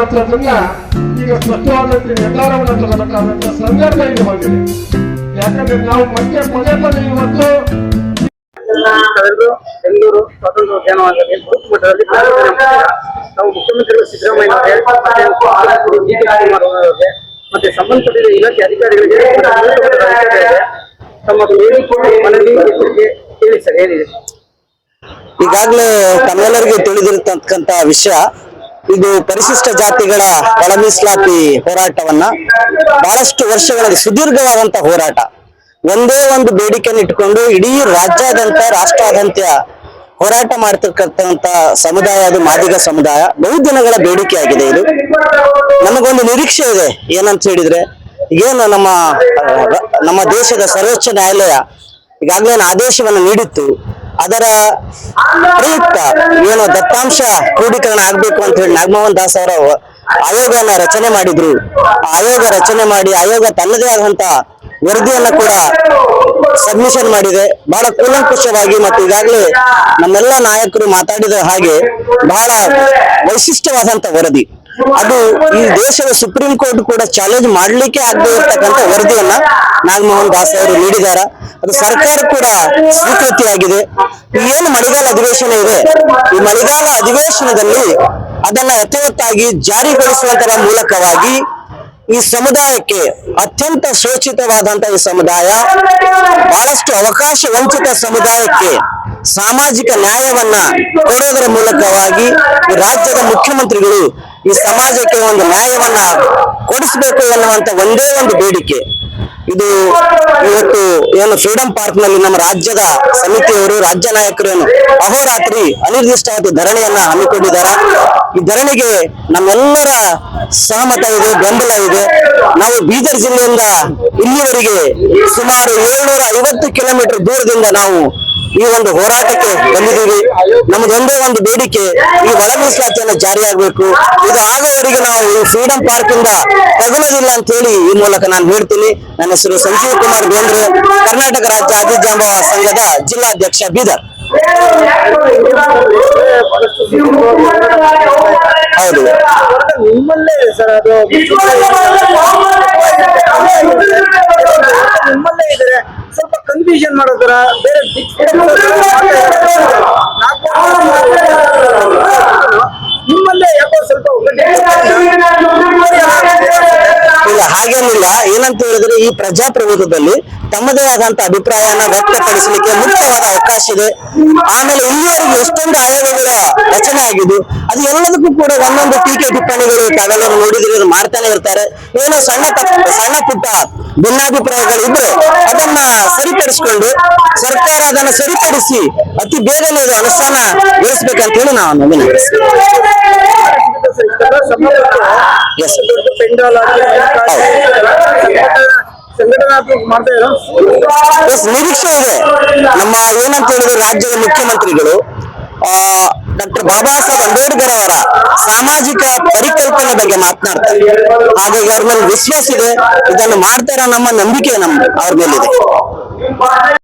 ಅನ್ನುವಂಥದ್ದನ್ನ ಈಗ ಸ್ಪಷ್ಟವಾದಂತೆ ನಿರ್ಧಾರವನ್ನು ತಗೋಬೇಕಾದಂತ ಸಂದರ್ಭ ಇದು ಬಂದಿದೆ. ಯಾಕಂದ್ರೆ ನಾವು ಮತ್ತೆ ಪದೇ ಪದೇ ಇವತ್ತು ಬೆಂಗಳೂರು ಸ್ವಾತಂತ್ರ್ಯ ಉದ್ಯಾನವನದಲ್ಲಿ ಬೂತ್ ಮಟ್ಟದಲ್ಲಿ ನಾವು ಮುಖ್ಯಮಂತ್ರಿಗಳು ಸಿದ್ದರಾಮಯ್ಯ ಮತ್ತೆ ಸಂಬಂಧಪಟ್ಟಿದ ಇಲಾಖೆ ಅಧಿಕಾರಿಗಳಿಗೆ ತಮ್ಮ ಮನವಿ ಹೇಳಿ ಸರ್ ಏನಿದೆ? ಈಗಾಗಲೇ ತಮ್ಮೆಲ್ಲರಿಗೂ ತಿಳಿದಿರತಕ್ಕಂತ ವಿಷಯ, ಇದು ಪರಿಶಿಷ್ಟ ಜಾತಿಗಳ ಒಳ ಮೀಸಲಾತಿ ಹೋರಾಟವನ್ನ ಬಹಳಷ್ಟು ವರ್ಷಗಳಲ್ಲಿ ಸುದೀರ್ಘವಾದಂತ ಹೋರಾಟ, ಒಂದೇ ಒಂದು ಬೇಡಿಕೆಯನ್ನು ಇಟ್ಕೊಂಡು ಇಡೀ ರಾಜ್ಯಾದ್ಯಂತ ರಾಷ್ಟ್ರಾದ್ಯಂತ ಹೋರಾಟ ಮಾಡ್ತಿರ್ತಕ್ಕಂತ ಸಮುದಾಯ ಅದು ಮಾದಿಗ ಸಮುದಾಯ. ಬಹುದಿನಗಳ ಬೇಡಿಕೆ ಆಗಿದೆ ಇದು. ನಮಗೊಂದು ನಿರೀಕ್ಷೆ ಇದೆ, ಏನಂತ ಹೇಳಿದ್ರೆ ಏನು ನಮ್ಮ ದೇಶದ ಸರ್ವೋಚ್ಚ ನ್ಯಾಯಾಲಯ ಈಗಾಗಲೇ ಆದೇಶವನ್ನು ನೀಡಿತ್ತು. ಅದರ ಪ್ರಯುಕ್ತ ಏನು ದತ್ತಾಂಶ ಕ್ರೋಢೀಕರಣ ಆಗ್ಬೇಕು ಅಂತ ಹೇಳಿ ನಾಗಮೋಹನ್ ದಾಸ್ ಅವರ ಆಯೋಗನ ರಚನೆ ಮಾಡಿದ್ರು. ಆಯೋಗ ರಚನೆ ಮಾಡಿ ಆಯೋಗ ತನ್ನದೇ ಆದಂತ ವರದಿಯನ್ನ ಕೂಡ ಸಬ್ಮಿಷನ್ ಮಾಡಿದೆ, ಬಹಳ ಕೂಲಂಕುಷವಾಗಿ. ಮತ್ತು ಈಗಾಗಲೇ ನಮ್ಮೆಲ್ಲ ನಾಯಕರು ಮಾತಾಡಿದ ಹಾಗೆ ಬಹಳ ವೈಶಿಷ್ಟ್ಯವಾದಂತ ವರದಿ ಅದು. ಈ ದೇಶದ ಸುಪ್ರೀಂ ಕೋರ್ಟ್ ಕೂಡ ಚಾಲೆಂಜ್ ಮಾಡ್ಲಿಕ್ಕೆ ಆಗದೆ ಇರ್ತಕ್ಕಂಥ ವರದಿಯನ್ನ ನಾಗಮೋಹನ್ ದಾಸ್ ಅವರು ನೀಡಿದ್ದಾರೆ. ಅದು ಸರ್ಕಾರ ಕೂಡ ಸ್ವೀಕೃತಿಯಾಗಿದೆ. ಏನು ಮಳೆಗಾಲ ಅಧಿವೇಶನ ಇದೆ, ಈ ಮಳೆಗಾಲ ಅಧಿವೇಶನದಲ್ಲಿ ಅದನ್ನ ಯಥಾವತ್ತಾಗಿ ಜಾರಿಗೊಳಿಸುವಂತರ ಮೂಲಕವಾಗಿ ಈ ಸಮುದಾಯಕ್ಕೆ, ಅತ್ಯಂತ ಶೋಷಿತವಾದಂತಹ ಈ ಸಮುದಾಯ, ಬಹಳಷ್ಟು ಅವಕಾಶ ವಂಚಿತ ಸಮುದಾಯಕ್ಕೆ ಸಾಮಾಜಿಕ ನ್ಯಾಯವನ್ನ ಕೊಡೋದರ ಮೂಲಕವಾಗಿ ಈ ರಾಜ್ಯದ ಮುಖ್ಯಮಂತ್ರಿಗಳು ಈ ಸಮಾಜಕ್ಕೆ ಒಂದು ನ್ಯಾಯವನ್ನ ಕೊಡಿಸಬೇಕು ಎನ್ನುವಂತ ಒಂದೇ ಒಂದು ಬೇಡಿಕೆ ಇದು. ಇವತ್ತು ಏನು ಫ್ರೀಡಂ ಪಾರ್ಕ್ ನಲ್ಲಿ ನಮ್ಮ ರಾಜ್ಯದ ಸಮಿತಿಯವರು, ರಾಜ್ಯ ನಾಯಕರು ಏನು ಅಹೋರಾತ್ರಿ ಅನಿರ್ದಿಷ್ಟವಾದ ಧರಣಿಯನ್ನ ಹಮ್ಮಿಕೊಂಡಿದ್ದಾರೆ. ಈ ಧರಣಿಗೆ ನಮ್ಮೆಲ್ಲರ ಸಹಮತ ಇದೆ, ಬೆಂಬಲ ಇದೆ. ನಾವು ಬೀದರ್ ಜಿಲ್ಲೆಯಿಂದ ಇಲ್ಲಿವರೆಗೆ ಸುಮಾರು 750 ಕಿಲೋಮೀಟರ್ ದೂರದಿಂದ ನಾವು ಈ ಒಂದು ಹೋರಾಟಕ್ಕೆ ಬಂದಿದ್ದೀವಿ. ನಮ್ಮದೊಂದೇ ಒಂದು ಬೇಡಿಕೆ, ಈ ಒಳ ಮೀಸಲಾತಿಯನ್ನು ಜಾರಿಯಾಗಬೇಕು. ಇದು ಆಗೋವರೆಗೆ ನಾವು ಈ ಫ್ರೀಡಂ ಪಾರ್ಕ್ ಇಂದ ತಗೊಳ್ಳೋದಿಲ್ಲ ಅಂತ ಹೇಳಿ ಈ ಮೂಲಕ ನಾನು ಹೇಳ್ತೀನಿ. ನನ್ನ ಹೆಸರು ಸಂಜೀವ್ ಕುಮಾರ್ ಬೇಂದ್ರೆ, ಕರ್ನಾಟಕ ರಾಜ್ಯ ಆದಿಜಾಂಬವ ಸಂಘದ ಜಿಲ್ಲಾಧ್ಯಕ್ಷ, ಬೀದರ್. ಹೌದು, ನಿಮ್ಮಲ್ಲೇ ಸರ್, ಅದು ನಿಮ್ಮಲ್ಲೇ ಇದ್ರೆ ಸ್ವಲ್ಪ ಕನ್ಫ್ಯೂಷನ್ ಮಾಡೋದ್ರ ಬೇರೆ ನಿಮ್ಮಲ್ಲೇ ಯಾಕೋ ಸ್ವಲ್ಪ ಇಲ್ಲ, ಹಾಗೇನಿಲ್ಲ. ಏನಂತ ಹೇಳಿದ್ರೆ ಈ ಪ್ರಜಾಪ್ರಭುತ್ವದಲ್ಲಿ ತಮ್ಮದೇ ಆದಂತ ಅಭಿಪ್ರಾಯನ ವ್ಯಕ್ತಪಡಿಸಲಿಕ್ಕೆ ಮುಕ್ತವಾದ ಅವಕಾಶ ಇದೆ. ಆಮೇಲೆ ಇಲ್ಲಿವರೆಗೆ ಎಷ್ಟೊಂದು ಆಯೋಗಗಳ ರಚನೆ ಆಗಿದ್ದು, ಅದು ಎಲ್ಲದಕ್ಕೂ ಕೂಡ ಒಂದೊಂದು ಟೀಕೆ ಟಿಪ್ಪಣಿಗಳು ತಾವೆಲ್ಲರೂ ನೋಡಿದ್ರೆ ಮಾಡ್ತಾನೆ ಇರ್ತಾರೆ. ಏನೋ ಸಣ್ಣ ಪುಟ್ಟ ಭಿನ್ನಾಭಿಪ್ರಾಯಗಳು ಇದ್ರೆ ಅದನ್ನ ಸರಿಪಡಿಸಿಕೊಂಡು ಸರ್ಕಾರ ಅದನ್ನ ಸರಿಪಡಿಸಿ ಅತಿ ಬೇಗನೆ ಇದು ಅನುಷ್ಠಾನಗೊಳಿಸಬೇಕಂತ ಹೇಳಿ ನಾವು ವಿನಂತಿಸ್ತೀವಿ. ನಿರೀಕ್ಷೆ ಇದೆ. ನಮ್ಮ ಏನಂತ ಹೇಳಿದ್ರೆ ರಾಜ್ಯದ ಮುಖ್ಯಮಂತ್ರಿಗಳು ಡಾಕ್ಟರ್ ಬಾಬಾ ಸಾಹೇಬ್ ಅಂಬೇಡ್ಕರ್ ಅವರ ಸಾಮಾಜಿಕ ಪರಿಕಲ್ಪನೆ ಬಗ್ಗೆ ಮಾತನಾಡ್ತಾರೆ. ಹಾಗಾಗಿ ಅವ್ರ ಮೇಲೆ ವಿಶ್ವಾಸ ಇದೆ, ಇದನ್ನು ಮಾಡ್ತಾರ ನಮ್ಮ ನಂಬಿಕೆ ಅವ್ರ ಮೇಲಿದೆ.